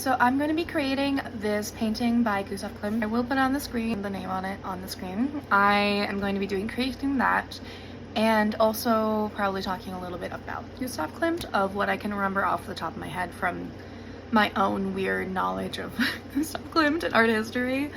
So I'm going to be creating this painting by Gustav Klimt. I will put on the screen the name on it on the screen. I am going to be creating that, and also probably talking a little bit about Gustav Klimt, of what I can remember off the top of my head from my own weird knowledge of Gustav Klimt and art history.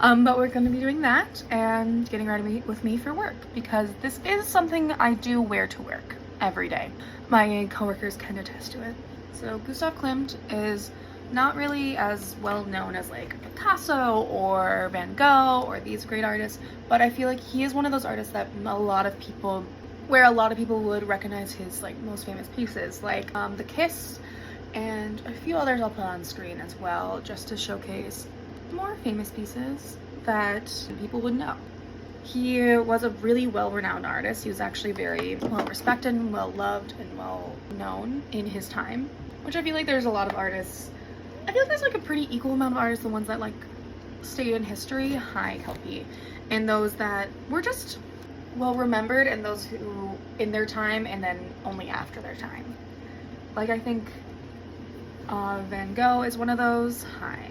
But we're going to be doing that and getting ready with me for work, because this is something I do wear to work every day. My coworkers can attest to it. So Gustav Klimt is not really as well known as like Picasso or Van Gogh or these great artists, but I feel like he is one of those artists that a lot of people would recognize his like most famous pieces, like The Kiss and a few others I'll put on screen as well, just to showcase more famous pieces that people would know. He was a really well-renowned artist. He was actually very well-respected and well-loved and well-known in his time, which I feel like there's a lot of artists. I feel like there's like a pretty equal amount of artists, the ones that like stayed in history, high Kelpie, and those that were just well remembered, and those who in their time and then only after their time. Like I think Van Gogh is one of those, high,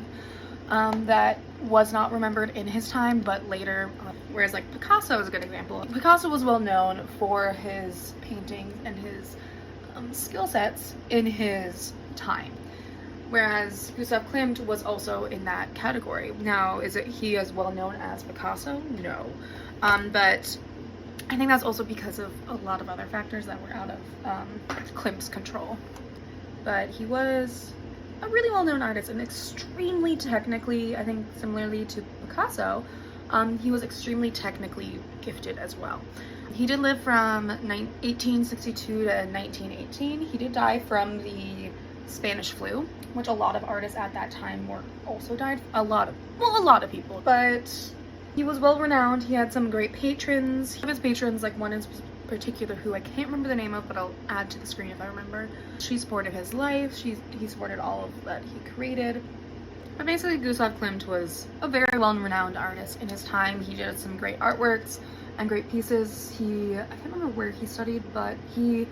that was not remembered in his time but later, whereas like Picasso is a good example. Picasso was well known for his paintings and his skill sets in his time, whereas Gustav Klimt was also in that category. Now, is he as well known as Picasso? No. But I think that's also because of a lot of other factors that were out of Klimt's control. But he was a really well-known artist and extremely technically, I think similarly to Picasso, he was extremely technically gifted as well. He did live from 1862 to 1918. He did die from the Spanish flu, which a lot of artists at that time were also died. A lot of people. But he was well renowned. He had some great patrons. One of his patrons, like one in particular who I can't remember the name of, but I'll add to the screen if I remember. She supported his life. He supported all of that he created. But basically Gustav Klimt was a very well-renowned artist in his time. He did some great artworks and great pieces. I can't remember where he studied, but he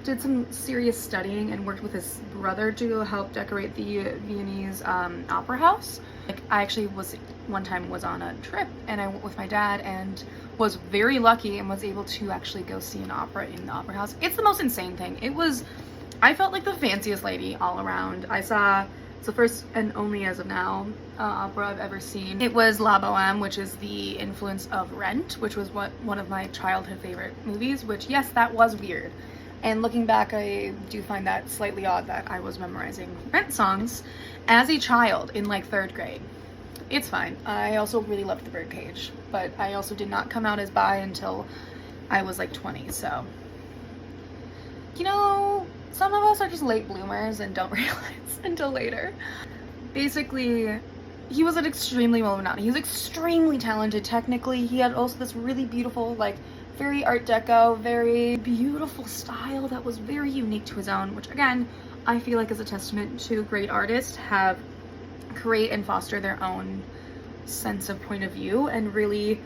did some serious studying and worked with his brother to help decorate the Viennese opera house. Like I actually one time was on a trip and I went with my dad and was very lucky and was able to actually go see an opera in the opera house. It's the most insane thing. I felt like the fanciest lady all around. I saw, it's the first and only as of now opera I've ever seen. It was La Boheme, which is the influence of Rent, which was one of my childhood favorite movies, which yes, that was weird. And looking back, I do find that slightly odd that I was memorizing Rent songs as a child in like 3rd grade. It's fine. I also really loved The Birdcage, but I also did not come out as bi until I was like 20, so. You know, some of us are just late bloomers and don't realize until later. Basically, he was an extremely well-renowned. He was extremely talented technically. He had also this really beautiful, like, very Art Deco, very beautiful style that was very unique to his own, which again, I feel like is a testament to great artists create and foster their own sense of point of view and really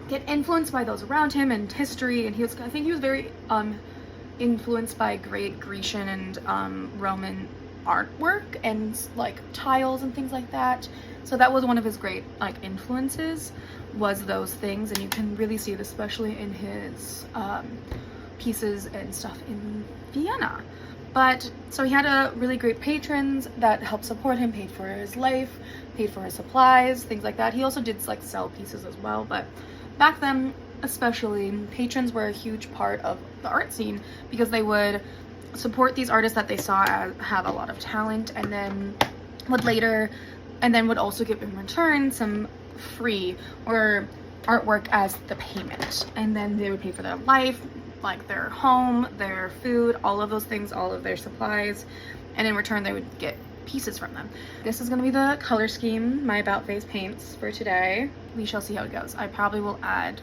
get influenced by those around him and history. And I think he was very influenced by great Grecian and Roman artwork and like tiles and things like that. So that was one of his great like influences, was those things, and you can really see it especially in his pieces and stuff in Vienna. But so he had a really great patrons that helped support him, paid for his life, paid for his supplies, things like that. He also did like sell pieces as well, but back then especially, patrons were a huge part of the art scene because they would support these artists that they saw have a lot of talent, and then would also give in return some free or artwork as the payment, and then they would pay for their life, like their home, their food, all of those things, all of their supplies, and in return they would get pieces from them. This is going to be the color scheme, my about face paints for today. We shall see how it goes. I probably will add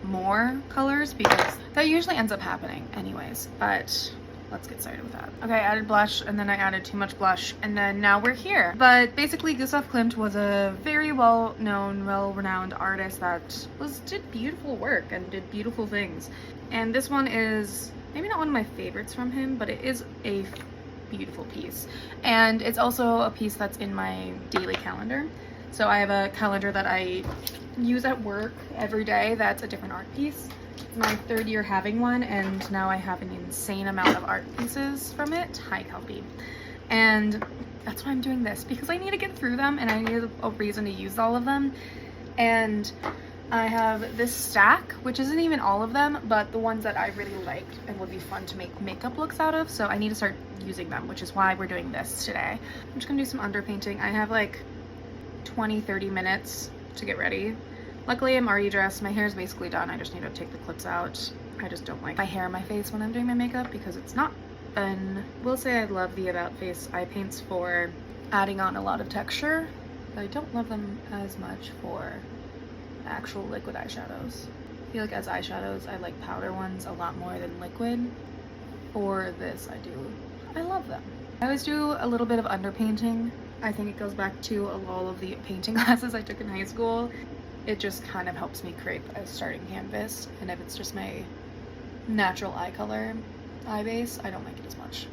more colors because that usually ends up happening anyways, but let's get started with that. Okay, I added blush, and then I added too much blush, and then now we're here. But basically, Gustav Klimt was a very well-known, well-renowned artist that did beautiful work and did beautiful things. And this one is maybe not one of my favorites from him, but it is a beautiful piece. And it's also a piece that's in my daily calendar. So I have a calendar that I use at work every day that's a different art piece. It's my 3rd year having one, and now I have an insane amount of art pieces from it. Hi, Kelpie. And that's why I'm doing this, because I need to get through them and I need a reason to use all of them. And I have this stack, which isn't even all of them, but the ones that I really liked and would be fun to make makeup looks out of. So I need to start using them, which is why we're doing this today. I'm just gonna do some underpainting. I have like 20-30 minutes to get ready. Luckily I'm already dressed. My hair is basically done. I just need to take the clips out. I just don't like my hair in my face when I'm doing my makeup because it's not fun. Will say I love the About Face eye paints for adding on a lot of texture, but I don't love them as much for actual liquid eyeshadows. I feel like as eyeshadows I like powder ones a lot more than liquid. For this I love them. I always do a little bit of underpainting. I think it goes back to all of the painting classes I took in high school. It just kind of helps me create a starting canvas, and if it's just my natural eye color, eye base, I don't like it as much.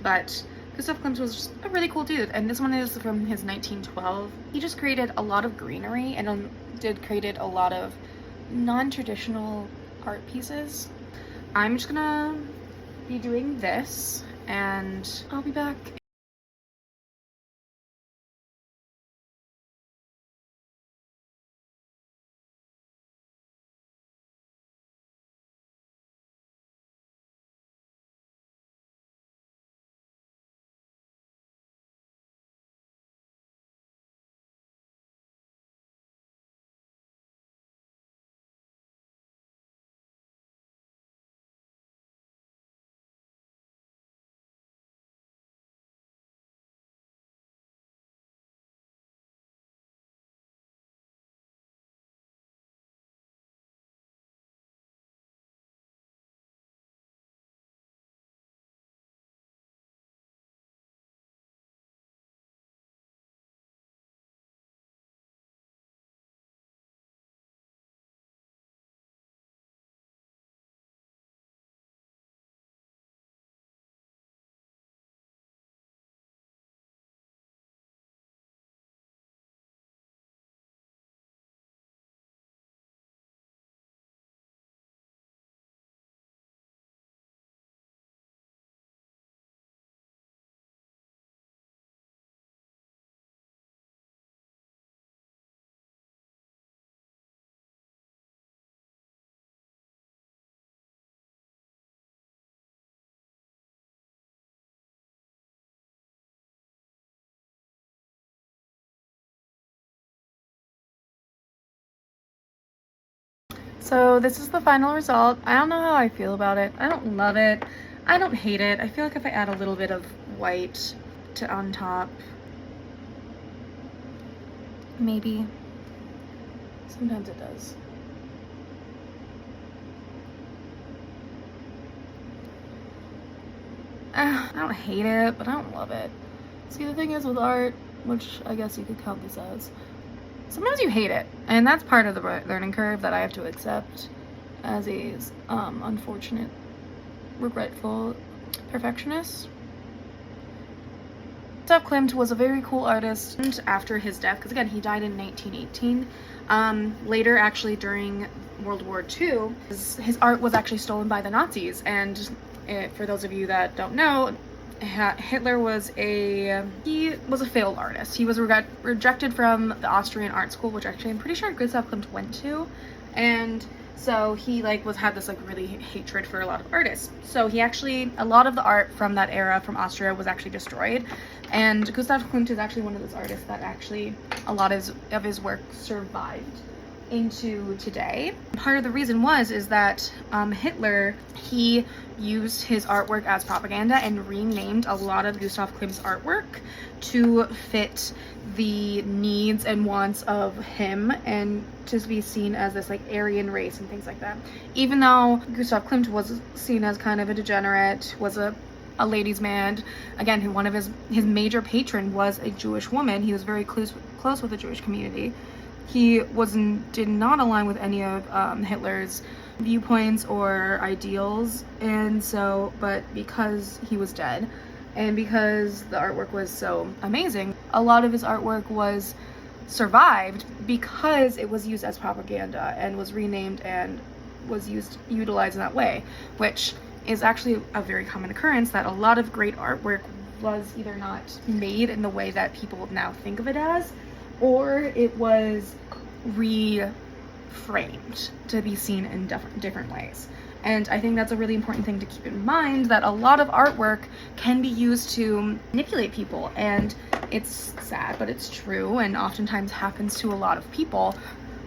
But Gustav Klimt was just a really cool dude, and this one is from his 1912. He just created a lot of greenery and created a lot of non-traditional art pieces. I'm just gonna be doing this, and I'll be back. So this is the final result. I don't know how I feel about it. I don't love it. I don't hate it. I feel like if I add a little bit of white to on top, maybe. Sometimes it does. I don't hate it, but I don't love it. See, the thing is with art, which I guess you could count this as, sometimes you hate it, and that's part of the learning curve that I have to accept as a unfortunate, regretful perfectionist. Gustav Klimt was a very cool artist after his death, because again, he died in 1918. Later, actually, during World War II, his art was actually stolen by the Nazis, and for those of you that don't know, Hitler was a failed artist. He was rejected from the Austrian art school, which actually I'm pretty sure Gustav Klimt went to, and so he had this really hatred for a lot of artists. So he actually, a lot of the art from that era from Austria was actually destroyed, and Gustav Klimt is actually one of those artists that actually a lot of his work survived into today. Part of the reason is that Hitler, he used his artwork as propaganda and renamed a lot of Gustav Klimt's artwork to fit the needs and wants of him and to be seen as this Aryan race and things like that. Even though Gustav Klimt was seen as kind of a degenerate, was a ladies' man, again, one of his major patron was a Jewish woman. He was very close with the Jewish community. He did not align with any of Hitler's viewpoints or ideals, and so, but because he was dead, And because the artwork was so amazing, a lot of his artwork was survived because it was used as propaganda and was renamed and was utilized in that way, which is actually a very common occurrence, that a lot of great artwork was either not made in the way that people now think of it as, or it was reframed to be seen in different ways. And I think that's a really important thing to keep in mind, that a lot of artwork can be used to manipulate people, and it's sad, but it's true, and oftentimes happens to a lot of people.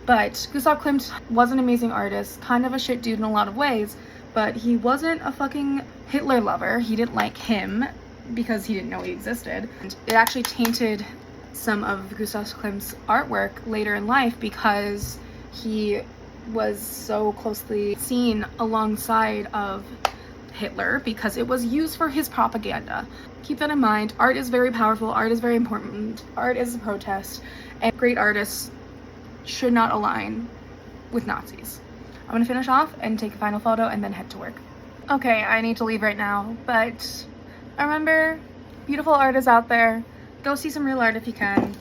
But Gustav Klimt was an amazing artist, kind of a shit dude in a lot of ways, but he wasn't a fucking Hitler lover. He didn't like him because he didn't know he existed. And it actually tainted some of Gustav Klimt's artwork later in life because he was so closely seen alongside of Hitler because it was used for his propaganda. Keep that in mind. Art is very powerful. Art is very important. Art is a protest, and great artists should not align with Nazis. I'm gonna finish off and take a final photo and then head to work. Okay, I need to leave right now, but remember, beautiful art is out there. Go see some real art if you can,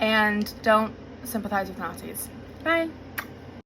and don't sympathize with Nazis. Bye.